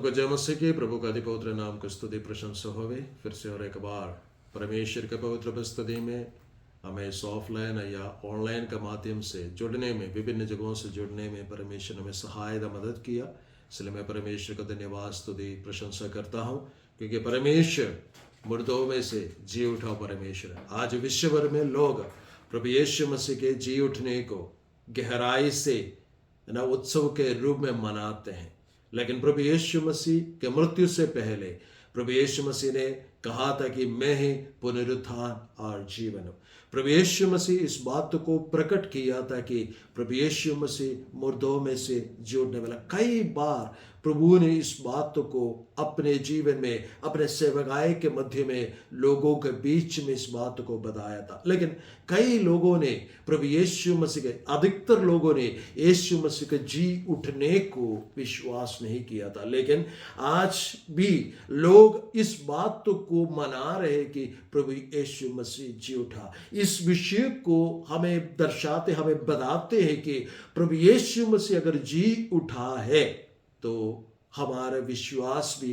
सबको जय मसीह की। प्रभु का पवित्र नाम को स्तुति प्रशंसा होवे। फिर से और एक बार परमेश्वर के पवित्र उपस्थिति में हमें इस ऑफलाइन या ऑनलाइन के माध्यम से जुड़ने में, विभिन्न जगहों से जुड़ने में परमेश्वर ने हमें सहायता मदद किया। इसलिए मैं परमेश्वर का धन्यवाद स्तुति प्रशंसा करता हूँ, क्योंकि परमेश्वर मुर्दों में से जी उठा परमेश्वर है। आज विश्व भर में लोग प्रभु यीशु मसीह के जी उठने को गहराई से उत्सव के रूप में मनाते हैं। लेकिन प्रभु यीशु मसीह के मृत्यु से पहले प्रभु यीशु मसीह ने कहा था कि मैं ही पुनरुत्थान और जीवन हूँ। प्रभु यीशु मसीह इस बात को प्रकट किया था कि प्रभु यीशु मसीह मुर्दों में से जी उठने वाला। कई बार प्रभु ने इस बात को अपने जीवन में, अपने सेवकाई के मध्य में लोगों के बीच में इस बात को बताया था। लेकिन कई लोगों ने प्रभु यीशु मसीह के, अधिकतर लोगों ने यीशु मसीह के जी उठने को विश्वास नहीं किया था। लेकिन आज भी लोग इस बात को मना रहे कि प्रभु यीशु मसीह जी उठा। इस विषय को हमें दर्शाते, हमें बताते हैं कि प्रभु यीशु मसीह अगर जी उठा है तो हमारा विश्वास भी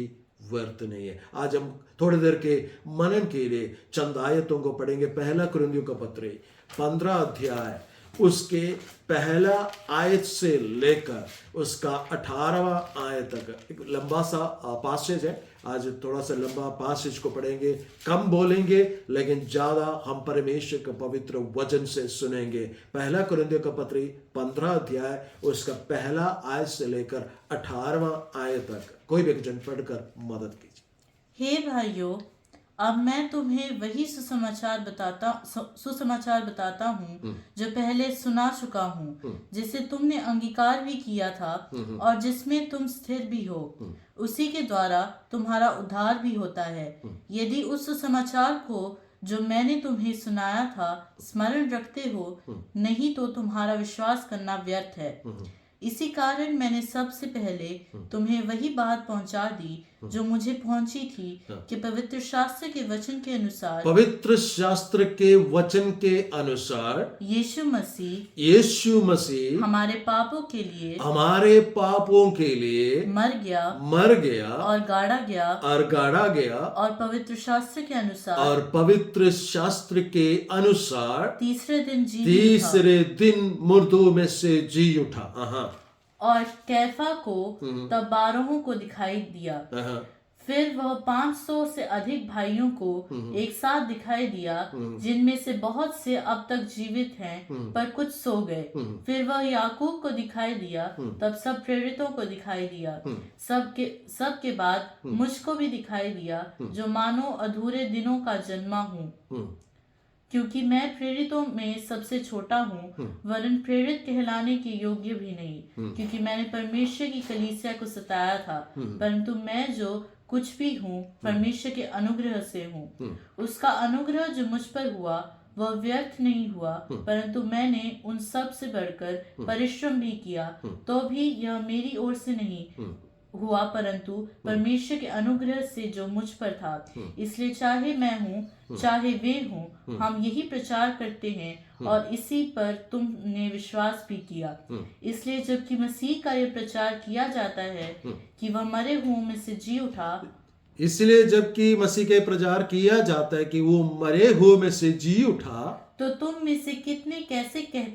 व्यर्थ नहीं है। आज हम थोड़ी देर के मनन के लिए चंद आयतों को पढ़ेंगे। पहला कुरिन्थियों का पत्र 15 अध्याय, उसके पहला आयत से लेकर उसका 18वां आयत तक एक लंबा सा पासेज है। आज थोड़ा सा लंबा पासेज को पढ़ेंगे, कम बोलेंगे लेकिन ज्यादा हम परमेश्वर के पवित्र वचन से सुनेंगे। पहला कुरिन्थियों का पत्र 15 अध्याय, उसका पहला आयत से लेकर 18वां आयत तक कोई भी जन पढ़कर मदद कीजिए। हे भाइयों, अब मैं तुम्हें वही सुसमाचार बताता हूँ जो पहले सुना चुका हूँ, जिसे तुमने अंगीकार भी किया था और जिसमें तुम स्थिर भी हो। उसी के द्वारा तुम्हारा उद्धार भी होता है, यदि उस सुसमाचार को जो मैंने तुम्हें सुनाया था स्मरण रखते हो, नहीं तो तुम्हारा विश्वास करना व्यर्थ है। इसी कारण मैंने सबसे पहले तुम्हें वही बात पहुंचा दी जो मुझे पहुंची थी, कि पवित्र शास्त्र के वचन के अनुसार यीशु मसीह हमारे पापों के लिए मर गया और गाड़ा गया और पवित्र शास्त्र के अनुसार तीसरे दिन मुर्दों में से जी उठा। और कैफा को तब 12 को दिखाई दिया। फिर वह 500 से अधिक भाइयों को एक साथ दिखाई दिया, जिनमें से बहुत से अब तक जीवित हैं पर कुछ सो गए। फिर वह याकूब को दिखाई दिया, तब सब प्रेरितों को दिखाई दिया। सबके बाद मुझको भी दिखाई दिया, जो मानो अधूरे दिनों का जन्मा हूँ, क्योंकि मैं प्रेरितों में सबसे छोटा हूँ, वरन प्रेरित कहलाने के योग्य भी नहीं, क्योंकि मैंने परमेश्वर की कलीसिया को सताया था। परंतु मैं जो कुछ भी हूँ परमेश्वर के अनुग्रह से हूँ। उसका अनुग्रह जो मुझ पर हुआ वह व्यर्थ नहीं हुआ, परंतु मैंने उन सब से बढ़कर परिश्रम भी किया, तो भी यह मेरी ओर से नहीं हुआ, परंतु परमेश्वर के अनुग्रह से जो मुझ पर था। इसलिए चाहे मैं हूँ चाहे वे हों, हम यही प्रचार करते हैं और इसी पर तुमने विश्वास भी किया। इसलिए जबकि मसीह का यह प्रचार किया जाता है कि वह मरे हुओं में से जी उठा, इसलिए जबकि मसीह के प्रचार किया जाता है कि वो मरे हुए में से जी उठा, तो तुम में से कितने कैसे कह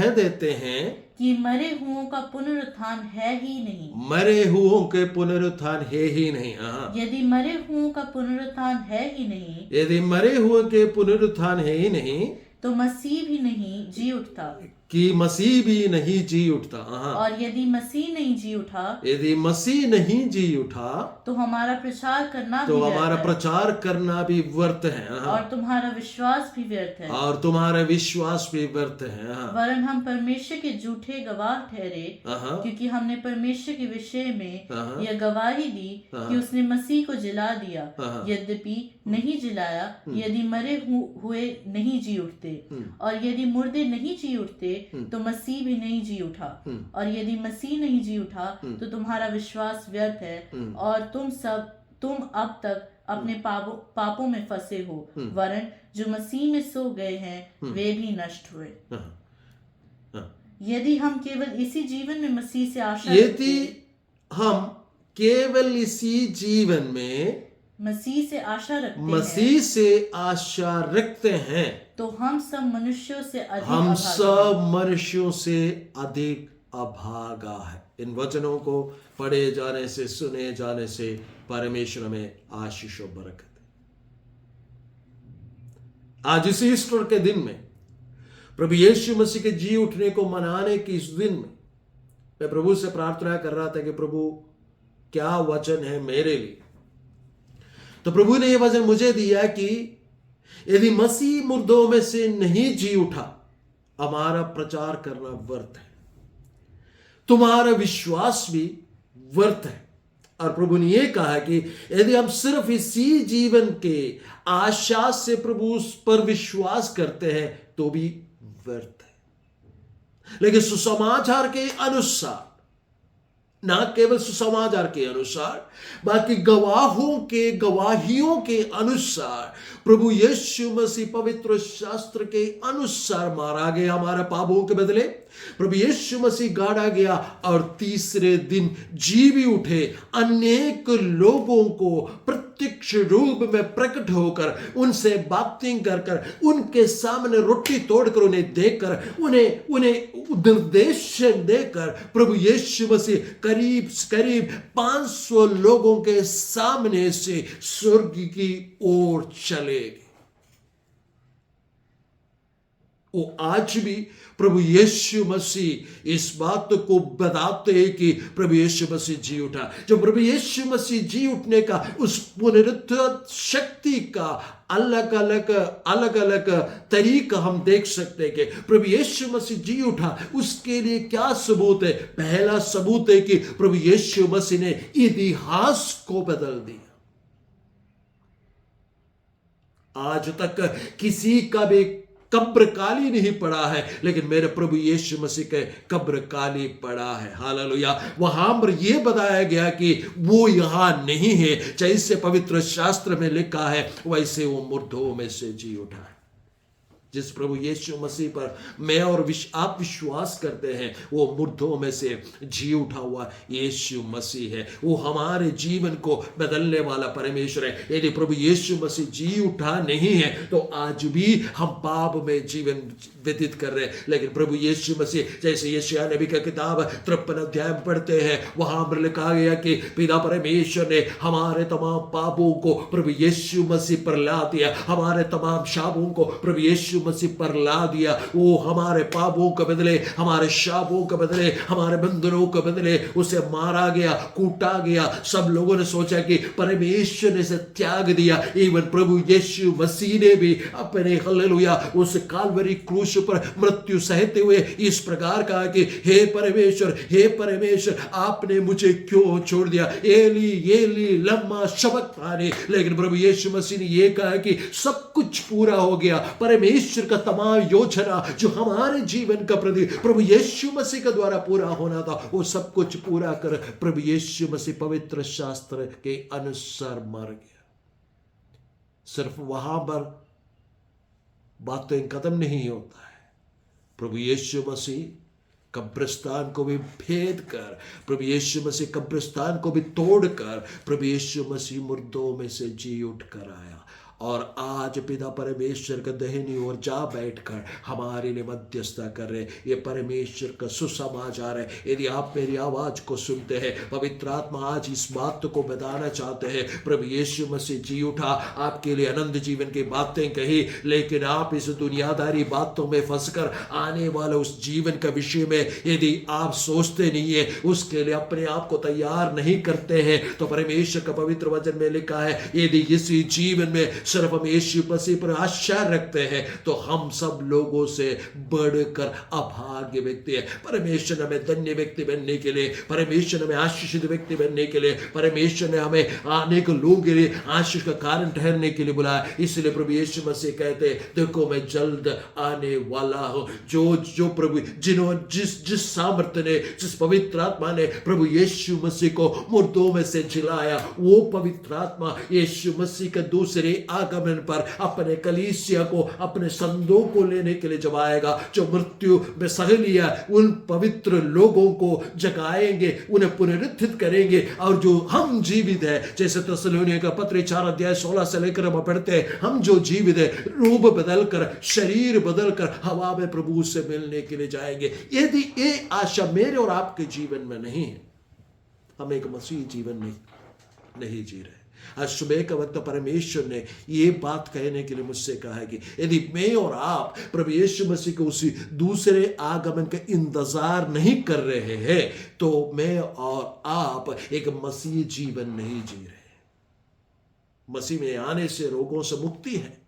देते हैं कि मरे हुओं का पुनरुत्थान है ही नहीं। मरे हुओं के पुनरुत्थान है ही नहीं। यदि मरे हुओं का पुनरुत्थान है ही नहीं, यदि मरे हुओं के पुनरुत्थान है ही नहीं, तो मसीह भी नहीं जी उठता। कि मसीह भी नहीं जी उठता। और यदि मसीह नहीं जी उठा, तो हमारा प्रचार करना भी व्यर्थ है, और तुम्हारा विश्वास भी व्यर्थ है। वरन हम परमेश्वर के झूठे गवाह ठहरे, क्योंकि हमने परमेश्वर के विषय में यह गवाही दी कि उसने मसीह को जिला दिया, यद्यपि नहीं जिलाया, यदि मरे हुए नहीं जी उठते। और यदि मुर्दे नहीं जी उठते तो मसीह भी नहीं जी उठा। और यदि मसीह नहीं जी उठा तो तुम्हारा विश्वास व्यर्थ है, और तुम अब तक अपने पापों में फंसे हो। वरन जो मसीह में सो गए हैं वे भी नष्ट हुए। यदि हम केवल इसी जीवन में मसीह से आशा यदि हम केवल इसी जीवन में मसीह से आशा रखते हैं, मसीह से आशा रखते हैं, तो हम सब मनुष्यों से अधिक हम अभागा सब मनुष्यों से अधिक अभागा है। इन वचनों को पढ़े जाने से, सुने जाने से परमेश्वर में आशीष और बरकत है। आज इस ईस्टर के दिन में, प्रभु यीशु मसीह के जी उठने को मनाने के इस दिन में, मैं प्रभु से प्रार्थना कर रहा था कि प्रभु क्या वचन है मेरे लिए। तो प्रभु ने यह वचन मुझे दिया कि यदि मसीह मुर्दों में से नहीं जी उठा, हमारा प्रचार करना व्यर्थ है, तुम्हारा विश्वास भी व्यर्थ है। और प्रभु ने यह कहा कि यदि हम सिर्फ इसी जीवन के आशा से प्रभु पर विश्वास करते हैं तो भी व्यर्थ है। लेकिन सुसमाचार के अनुसार, ना केवल सुसमाचार के अनुसार, बाकी गवाहों के गवाहियों के अनुसार, प्रभु यीशु मसीह पवित्र शास्त्र के अनुसार मारा गया हमारे पापों के बदले। प्रभु यीशु मसीह गाड़ा गया और तीसरे दिन जी भी उठे, अनेक लोगों को प्रत्यक्ष रूप में प्रकट होकर, उनसे बातें कर उनके सामने रोटी तोड़कर उन्हें देकर, उन्हें निर्देशन देकर प्रभु यीशु मसीह करीब 500 लोगों के सामने से स्वर्ग की ओर चले गए। वो आज भी प्रभु यीशु मसीह इस बात को बताते हैं कि प्रभु यीशु मसीह जी उठा। जो प्रभु यीशु मसीह जी उठने का, उस पुनरुत्थित शक्ति का अलग अलग तरीका हम देख सकते हैं कि प्रभु यीशु मसीह जी उठा, उसके लिए क्या सबूत है? पहला सबूत है कि प्रभु यीशु मसीह ने इतिहास को बदल दिया। आज तक किसी का भी कब्र काली नहीं पड़ा है, लेकिन मेरे प्रभु यीशु मसीह के कब्र काली पड़ा है। हालेलुया। वहां पर यह बताया गया कि वो यहां नहीं है, जैसे पवित्र शास्त्र में लिखा है वैसे वो मुर्दों में से जी उठा है। जिस प्रभु यीशु मसीह पर मैं और आप विश्वास करते हैं, वो मुर्दों में से जी उठा हुआ यीशु मसीह है। वो हमारे जीवन को बदलने वाला परमेश्वर है। यदि प्रभु यीशु मसीह जी उठा नहीं है तो आज भी हम पाप में जीवन व्यतीत कर रहे हैं। लेकिन प्रभु यीशु मसीह, जैसे यशायाह नबी का किताब 53 अध्याय में पढ़ते हैं, वहां पर लिखा गया कि पिता परमेश्वर ने हमारे तमाम पापों को प्रभु यीशु मसीह पर ला दिया, हमारे तमाम शापों को प्रभु यीशु मसीह पर ला दिया। वो हमारे पापों के बदले, हमारे शापों के बदले, हमारे बंधनों के बदले उसे मारा गया, कूटा गया। सब लोगों ने सोचा कि परमेश्वर ने इसे त्याग दिया। इवन प्रभु यीशु मसीह ने भी अपने हालेलुया उस काल्वरी क्रूस पर मृत्यु सहते हुए इस प्रकार कहा कि हे परमेश्वर, आपने मुझे क्यों छोड़ दिया? एली एली लम्मा शबक्तानी। लेकिन प्रभु यीशु मसीह ने यह कहा कि सब कुछ पूरा हो गया। परमेश्वर का तमाम योजना जो हमारे जीवन का प्रति प्रभु यीशु मसीह के द्वारा पूरा होना था, वो सब कुछ पूरा कर प्रभु यीशु मसीह पवित्र शास्त्र के अनुसार मर गया। सिर्फ वहां पर बातें खत्म नहीं होता है। प्रभु यीशु मसीह कब्रिस्तान को भी भेद कर, प्रभु यीशु मसीह कब्रिस्तान को भी तोड़कर प्रभु यीशु मसीह मुर्दों में से जी उठ कर आया और आज पिता परमेश्वर का दाहिनी ओर जा बैठकर हमारे लिए मध्यस्थता कर रहे। ये परमेश्वर का सुसमाचार है। यदि आप मेरी आवाज को सुनते हैं, पवित्र आत्मा आज इस बात को बताना चाहते हैं, प्रभु यीशु मसीह जी उठा, आपके लिए अनंत जीवन की बातें कही, लेकिन आप इस दुनियादारी बातों में फंसकर आने वाले उस जीवन का विषय में यदि आप सोचते नहीं है, उसके लिए अपने आप को तैयार नहीं करते हैं, तो परमेश्वर का पवित्र वचन में लिखा है, यदि इसी जीवन में सिर्फ हम यीशु मसीह पर आशा रखते हैं तो हम सब लोगों से बढ़कर अभाग्य व्यक्ति है। परमेश्वर ने हमें धन्य व्यक्ति बनने के लिए, परमेश्वर ने हमें आशीषित व्यक्ति बनने के लिए, परमेश्वर ने हमें अनेक लोगों के लिए आशीष का कारण ठहरने के लिए बुलाया। इसलिए प्रभु यीशु मसीह कहते हैं, देखो मैं जल्द आने वाला हूं। जो प्रभु जिस सामर्थ्य ने, जिस पवित्र आत्मा ने प्रभु यीशु मसीह को मुर्दों में से जिलाया, वो पवित्र आत्मा यीशु मसीह के दूसरे आगमन पर अपने कलीसिया को, अपने संदों को लेने के लिए जब आएगा, जो मृत्यु में सह लिया उन पवित्र लोगों को जगाएंगे, उन्हें पुनरुत्थित करेंगे, और जो हम जीवित है, जैसे थिस्सलुनीकियों का पत्र 4 अध्याय 16 से लेकर हम पढ़ते हैं, हम जो जीवित है रूप बदलकर, शरीर बदलकर हवा में प्रभु से मिलने के लिए जाएंगे। यदि ये आशा मेरे और आपके जीवन में नहीं है, हम एक मसीह जीवन नहीं जी रहे। आज सुबह का वक्त परमेश्वर ने ये बात कहने के लिए मुझसे कहा है कि यदि मैं और आप प्रभु यीशु मसीह के उसी दूसरे आगमन का इंतजार नहीं कर रहे हैं, तो मैं और आप एक मसीह जीवन नहीं जी रहे। मसीह में आने से रोगों से मुक्ति है,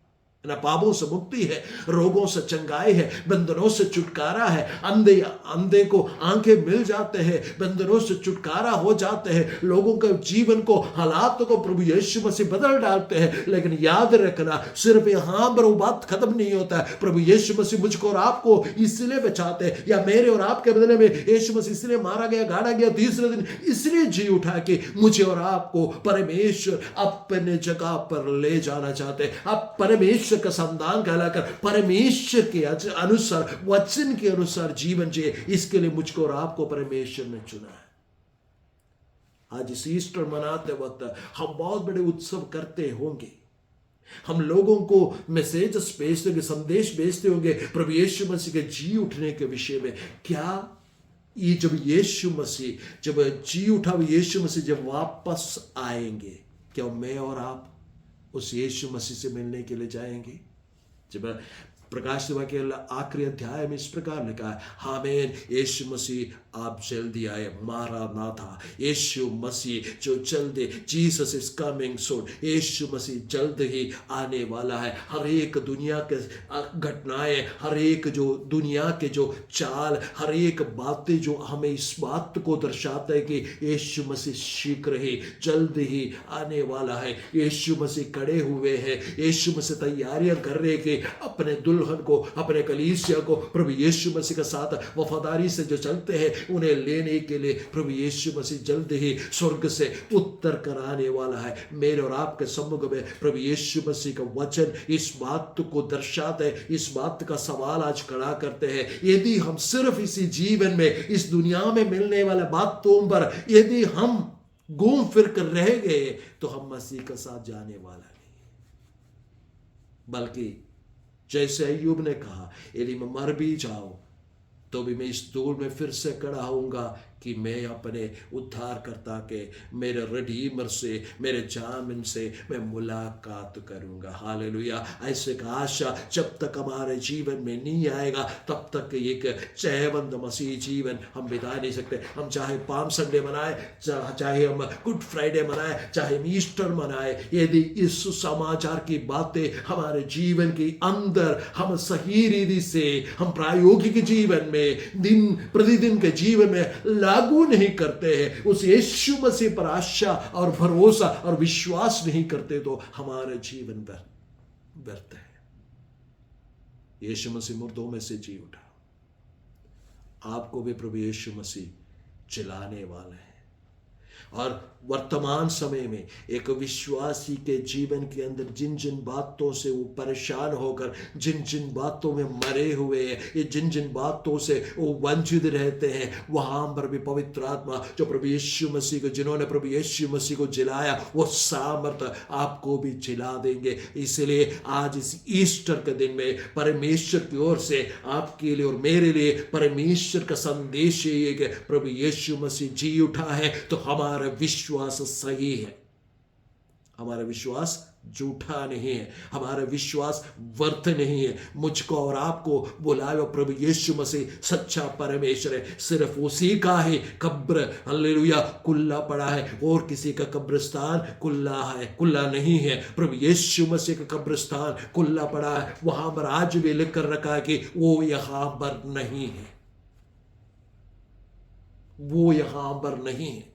ना पापों से मुक्ति है, रोगों से चंगाई है, बंधनों से छुटकारा है। अंधे को आंखें मिल जाते हैं, बंधनों से छुटकारा हो जाते हैं, लोगों के जीवन को, हालातों को प्रभु यीशु मसीह बदल डालते हैं। लेकिन याद रखना, सिर्फ यहां पर वो बात खत्म नहीं होता है। प्रभु यीशु मसीह मुझको और आपको इसलिए बचाते हैं, या मेरे और आपके बदले में यीशु मसीह इसलिए मारा गया, गाड़ा गया, तीसरे दिन इसलिए जी उठा कि मुझे और आपको परमेश्वर अपने जगह पर ले जाना चाहते हैं। आप परमेश्वर का संतान कहलाकर परमेश्वर के अनुसार, वचन के अनुसार जीवन जिए, इसके लिए मुझको और आपको परमेश्वर ने चुना है। आज इस ईस्टर मनाते वक्त हम बहुत बड़े उत्सव करते होंगे, हम लोगों को मैसेजेस भेजते होंगे, संदेश भेजते होंगे प्रभु यीशु मसीह के जी उठने के विषय में। क्या ये जब यीशु मसीह जब जी उठा, यीशु मसीह जब वापस आएंगे, क्या मैं और आप उस यीशु मसीह से मिलने के लिए जाएंगे? जब प्रकाश के आखिरी अध्याय में इस प्रकार लिखा है, आमीन, यीशु मसीह आप जल्दी आए, मारानाथा, यीशु मसीह जो जल्दी, जीसस इज कमिंग सून, यीशु मसीह जल्द ही आने वाला है। हर एक दुनिया के घटनाएं, हर एक जो दुनिया के जो चाल, हर एक बातें जो हमें इस बात को दर्शाता है कि यीशु मसीह शीघ्र ही, जल्द ही आने वाला है। यीशु मसीह खड़े हुए हैं, यीशु मसीह तैयारियां कर रहे कि अपने दुल्हन को, अपने कलीसिया को प्रभु यीशु मसीह के साथ वफादारी से जो चलते हैं उन्हें लेने के लिए प्रभु यीशु मसीह जल्द ही स्वर्ग से उत्तर कराने वाला है। मेरे और आपके सम्मुख में प्रभु यीशु मसीह का वचन इस बात को दर्शाता है, इस बात का सवाल आज खड़ा करते हैं। यदि हम सिर्फ इसी जीवन में, इस दुनिया में मिलने वाले बातों पर यदि हम घूम फिर कर रह गए, तो हम मसीह के साथ जाने वाला नहीं। बल्कि जैसे अय्यूब ने कहा, यदि मैं मर भी जाऊं तो भी मैं इस दौर में फिर से खड़ा होऊंगा कि मैं अपने उद्धारकर्ता के, मेरे रिडीमर से, मेरे जामिन से मैं मुलाकात करूंगा। हालेलुया। ऐसे का आशा जब तक हमारे जीवन में नहीं आएगा, तब तक एक चहबंद मसीह जीवन हम बिता नहीं सकते। हम चाहे पाम संडे मनाए, चाहे हम गुड फ्राइडे मनाए, चाहे हम ईस्टर मनाए, यदि इस समाचार की बातें हमारे जीवन के अंदर हम सही रीति से, हम प्रायोगिक जीवन में, दिन प्रतिदिन के जीवन में लागू नहीं करते हैं, उस यीशु मसीह पर आशा और भरोसा और विश्वास नहीं करते, तो हमारे जीवन व्यर्थ है। यीशु मसीह मुर्दों में से जी उठा, आपको भी प्रभु यीशु मसीह जिलाने वाले हैं। और वर्तमान समय में एक विश्वासी के जीवन के अंदर जिन जिन बातों से वो परेशान होकर, जिन जिन बातों में मरे हुए हैं, ये जिन जिन बातों से वो वंचित रहते हैं, वहां पर भी पवित्र आत्मा जो प्रभु यीशु मसीह को, जिन्होंने प्रभु यीशु मसीह को जिलाया, वो सामर्थ आपको भी जिला देंगे। इसलिए आज इस ईस्टर के दिन में परमेश्वर की ओर से आपके लिए और मेरे लिए परमेश्वर का संदेश ये है कि प्रभु यीशु मसीह जी उठा है, तो हमारा विश्वास सही है, हमारा विश्वास झूठा नहीं है, हमारा विश्वास व्यर्थ नहीं है। मुझको और आपको बुलाया प्रभु यीशु मसीह सच्चा परमेश्वर है। सिर्फ उसी का ही कब्र, हालेलुया, खुला पड़ा है, और किसी का कब्रिस्तान खुला नहीं है। प्रभु यीशु मसीह का कब्रिस्तान खुला पड़ा है, वहां पर आज भी लिख कर रखा है कि वो यहां पर नहीं है, वो यहां पर नहीं है।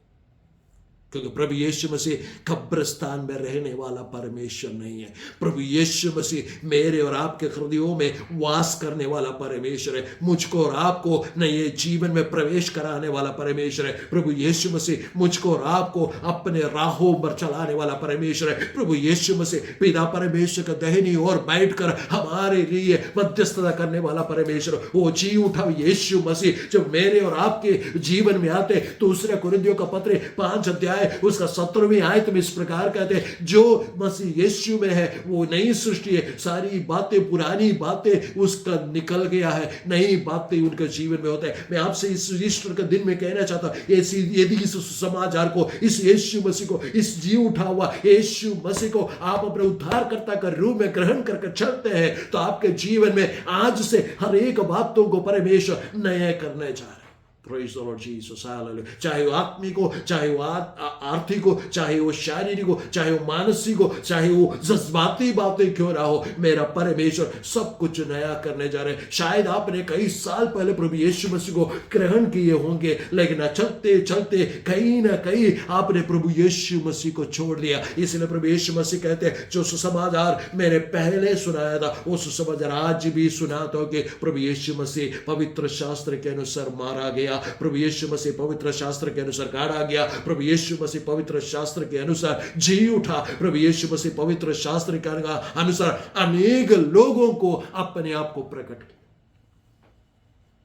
क्योंकि प्रभु यीशु मसीह कब्रिस्तान में रहने वाला परमेश्वर नहीं है। प्रभु यीशु मसीह मेरे और आपके हृदयों में वास करने वाला परमेश्वर है। मुझको और आपको नए जीवन में प्रवेश कराने वाला परमेश्वर है। प्रभु यीशु मसीह मुझको और आपको अपने राहों पर चलाने वाला परमेश्वर है। प्रभु यीशु मसीह पिता परमेश्वर का दाहिनी ओर बैठकर हमारे लिए मध्यस्थता करने वाला परमेश्वर। वो जी उठा यीशु मसीह जब मेरे और आपके जीवन में आते, दूसरे कुरिन्थियों का पत्र 5 अध्याय उसका 17वीं आयत में इस प्रकार कहते हैं, जो मसीह यीशु में है वो नई सृष्टि है, सारी बातें पुरानी बातें उसका निकल गया है, नई बातें उनके जीवन में होता है। मैं आपसे इस ईस्टर के दिन में कहना चाहता हूं, यदि इस समाचार को, इस यीशु मसीह को, इस जी उठा हुआ यीशु मसीह को आप अपने उद्धारकर्ता का रूप में ग्रहण करके चलते हैं तो आपके जीवन में आज से हर एक बातों को परमेश्वर नए करने जा रहे हैं। Praise the Lord Jesus, hallelujah। चाहे वो आत्मिक हो, चाहे वो आर्थिक हो, चाहे वो शारीरिक हो, चाहे वो मानसिक हो, चाहे वो जज्बाती बातें क्यों ना हो, मेरा परमेश्वर सब कुछ नया करने जा रहे हैं। शायद आपने कई साल पहले प्रभु यीशु मसीह को ग्रहण किए होंगे, लेकिन चलते चलते कहीं ना कहीं आपने प्रभु यीशु मसीह को छोड़ दिया। इसलिए प्रभु यीशु मसीह कहते हैं, जो सुसमाचार मैंने पहले सुनाया था वो सुसमाचार आज भी सुनाता हूं कि प्रभु यीशु मसीह पवित्र शास्त्र के अनुसार मारा गया, प्रभु यीशु मसीह पवित्र शास्त्र के अनुसार गाड़ा गया, प्रभु यीशु मसीह पवित्र शास्त्र के अनुसार जी उठा, प्रभु यीशु मसीह पवित्र शास्त्र के अनुसार अनेक लोगों को अपने आप को प्रकट किया।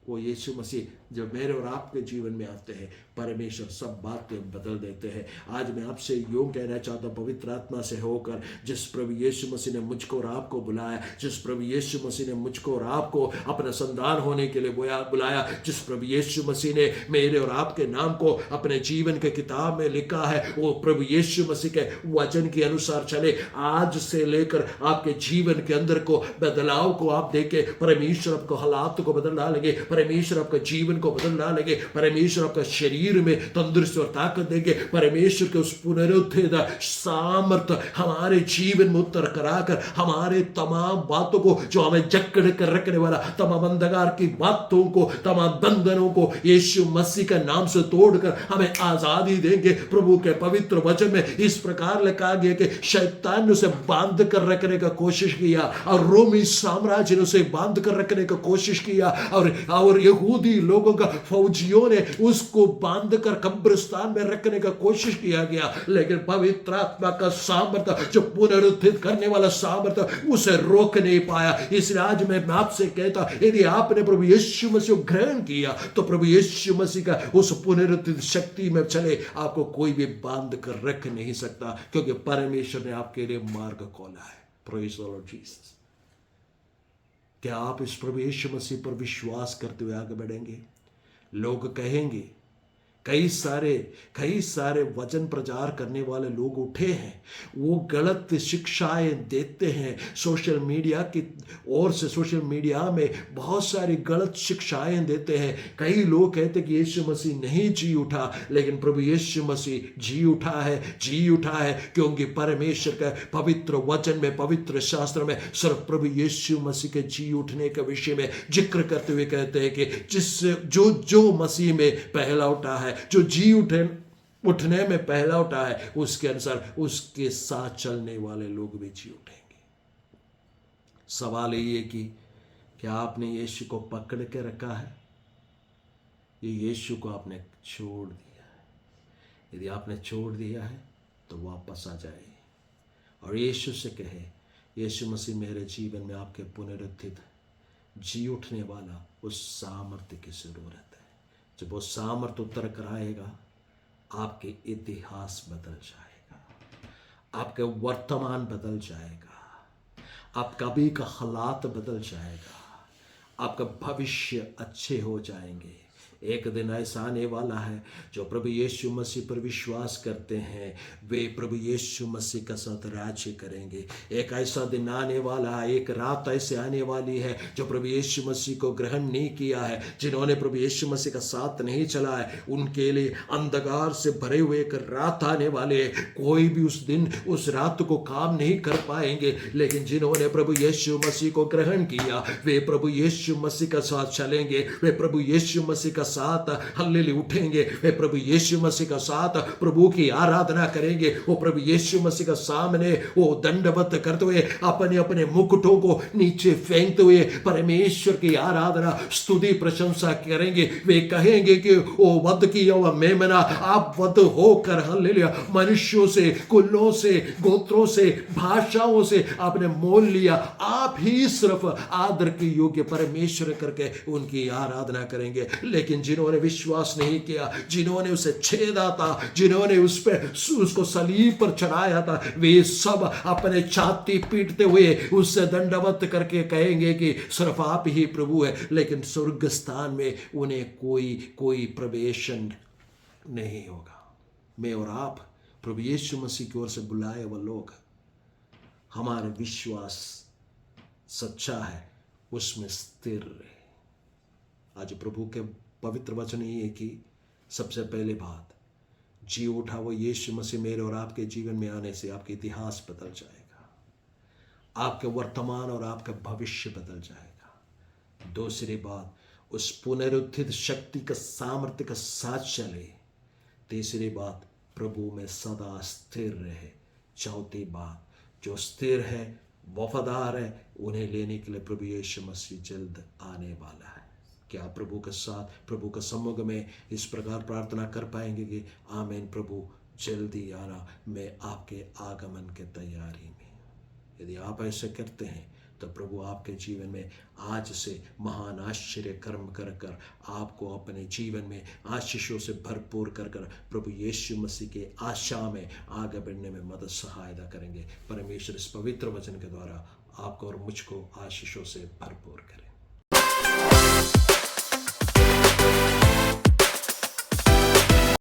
वो यीशु मसीह जब मेरे और आपके जीवन में आते हैं, परमेश्वर सब बातें बदल देते हैं। आज मैं आपसे यूं कहना चाहता हूं, पवित्र आत्मा से होकर, जिस प्रभु यीशु मसीह ने मुझको और आपको बुलाया, जिस प्रभु यीशु मसीह ने मुझको और आपको अपना संतान होने के लिए बुलाया, जिस प्रभु यीशु मसीह ने मेरे और आपके नाम को अपने जीवन के किताब में लिखा है, वो प्रभु यीशु मसीह के वचन के अनुसार चले। आज से लेकर आपके जीवन के अंदर को बदलाव को आप देखें, परमेश्वर आपको हालात को बदल डालेंगे, परमेश्वर आपका जीवन को बदल डालेंगे, परमेश्वर आपका शरीर में तंदुरुस्ती और ताकत देंगे, परमेश्वर के उस पुनरुत्थित सामर्थ्य हमारे जीवन में उतर कराकर हमारे तमाम बातों को, जो हमें जकड़ कर रखने वाला तमाम अंधकार की बातों को, तमाम बंधनों को यीशु मसीह के नाम से तोड़कर हमें आजादी देंगे। प्रभु के पवित्र वचन में इस प्रकार लिखा गया कि शैतान ने उसे बांध कर रखने का कोशिश किया और रोमी साम्राज्य ने उसे बांध कर रखने का कोशिश किया और यहूदी लोगों का फौजियों ने उसको बांध कर कब्रिस्तान में रखने का कोशिश किया गया, लेकिन पवित्र आत्मा का सामर्थ्य, जो पुनरुत्थित करने वाला सामर्थ्य, उसे रोक नहीं पाया। इसलिए आज मैं आपसे कहता, यदि आपने प्रभु यीशु मसीह को ग्रहण किया तो प्रभु यीशु मसीह का उस पुनरुत्थित शक्ति में चले, आपको कोई भी बांध कर रख नहीं सकता, क्योंकि परमेश्वर ने आपके लिए मार्ग खोला है। Praise the Lord Jesus. क्या आप इस प्रभु यीशु मसीह पर विश्वास करते हुए आगे बढ़ेंगे? लोग कहेंगे, कई सारे वचन प्रचार करने वाले लोग उठे हैं, वो गलत शिक्षाएं देते हैं। सोशल मीडिया की ओर से, सोशल मीडिया में बहुत सारी गलत शिक्षाएं देते हैं। कई लोग कहते हैं कि यीशु मसीह नहीं जी उठा, लेकिन प्रभु यीशु मसीह जी उठा है, क्योंकि परमेश्वर का पवित्र वचन में, पवित्र शास्त्र में सिर्फ प्रभु यीशु मसीह के जी उठने के विषय में जिक्र करते हुए कहते हैं कि जिससे जो मसीह में पहला उठा है, जो जी उठने में पहला उठा है, उसके अनुसार उसके साथ चलने वाले लोग भी जी उठेंगे। सवाल ये कि क्या आपने यीशु को पकड़ के रखा है? ये यीशु को आपने छोड़ दिया है। यदि आपने छोड़ दिया है तो वापस आ जाए और यीशु से कहे, यीशु मसीह मेरे जीवन में आपके पुनरुत्थित जी उठने वाला उस सामर्थ्य की जरूरत है। जब वो सामर्थ्य उतर कर आएगा, आपके इतिहास बदल जाएगा, आपके वर्तमान बदल जाएगा, आपका भी का हालात बदल जाएगा, आपका भविष्य अच्छे हो जाएंगे। एक दिन ऐसा आने वाला है, जो प्रभु यीशु मसीह पर विश्वास करते हैं वे प्रभु यीशु मसीह का साथ राज्य करेंगे। एक ऐसा दिन आने वाला है, एक रात ऐसे आने वाली है, जो प्रभु यीशु मसीह को ग्रहण नहीं किया है, जिन्होंने प्रभु यीशु मसीह का साथ नहीं चला है, उनके लिए अंधकार से भरे हुए एक रात आने वाले है। कोई भी उस दिन, उस रात को काम नहीं कर पाएंगे, लेकिन जिन्होंने प्रभु यीशु मसीह को ग्रहण किया वे प्रभु यीशु मसीह का साथ चलेंगे, वे प्रभु यीशु मसीह का साथ हल्लेलुया उठेंगे, वे प्रभु यीशु मसीह का साथ प्रभु की आराधना करेंगे। वो प्रभु यीशु मसीह का सामने वो दंडवत करते हुए अपने अपने मुकुटों को नीचे फेंकते हुए परमेश्वर की आराधना स्तुति प्रशंसा करेंगे। वे कहेंगे कि ओ वध की वह मेमना, आप वध होकर हल्लेलुया मनुष्यों से, कुलों से, गोत्रों से, भाषाओं से आपने मोल लिया। आप ही सिर्फ आदर के योग्य परमेश्वर करके उनकी आराधना करेंगे। लेकिन जिन्होंने विश्वास नहीं किया, जिन्होंने उसे छेदा था, जिन्होंने उसको सलीब पर चढ़ाया था, वे सब अपने छाती पीटते हुए उससे दंडवत करके कहेंगे कि सिर्फ आप ही प्रभु है। लेकिन स्वर्ग स्थान में उन्हें कोई प्रवेश नहीं होगा। मैं और आप प्रभु यीशु मसीह की ओर से बुलाए हुए लोग, हमारे विश्वास सच्चा है, उसमें स्थिर रहे। आज प्रभु के पवित्र वचन ये है कि सबसे पहली बात, जी उठा वो यीशु मसीह मेरे और आपके जीवन में आने से आपका इतिहास बदल जाएगा, आपके वर्तमान और आपका भविष्य बदल जाएगा। दूसरी बात, उस पुनरुत्थित शक्ति का सामर्थ्य का साथ चले। तीसरी बात, प्रभु में सदा स्थिर रहे। चौथी बात, जो स्थिर है, वफादार है, उन्हें लेने के लिए प्रभु यीशु मसीह जल्द आने वाला है। क्या प्रभु के साथ, प्रभु के सम्मुख में इस प्रकार प्रार्थना कर पाएंगे कि आमीन, प्रभु जल्दी आना, मैं आपके आगमन के तैयारी में। यदि आप ऐसे करते हैं तो प्रभु आपके जीवन में आज से महान आश्चर्य कर्म कर कर आपको अपने जीवन में आशीषों से भरपूर कर कर प्रभु यीशु मसीह के आशा में आगे बढ़ने में मदद सहायता करेंगे। परमेश्वर इस पवित्र वचन के द्वारा आपको और मुझको आशीषों से भरपूर करें।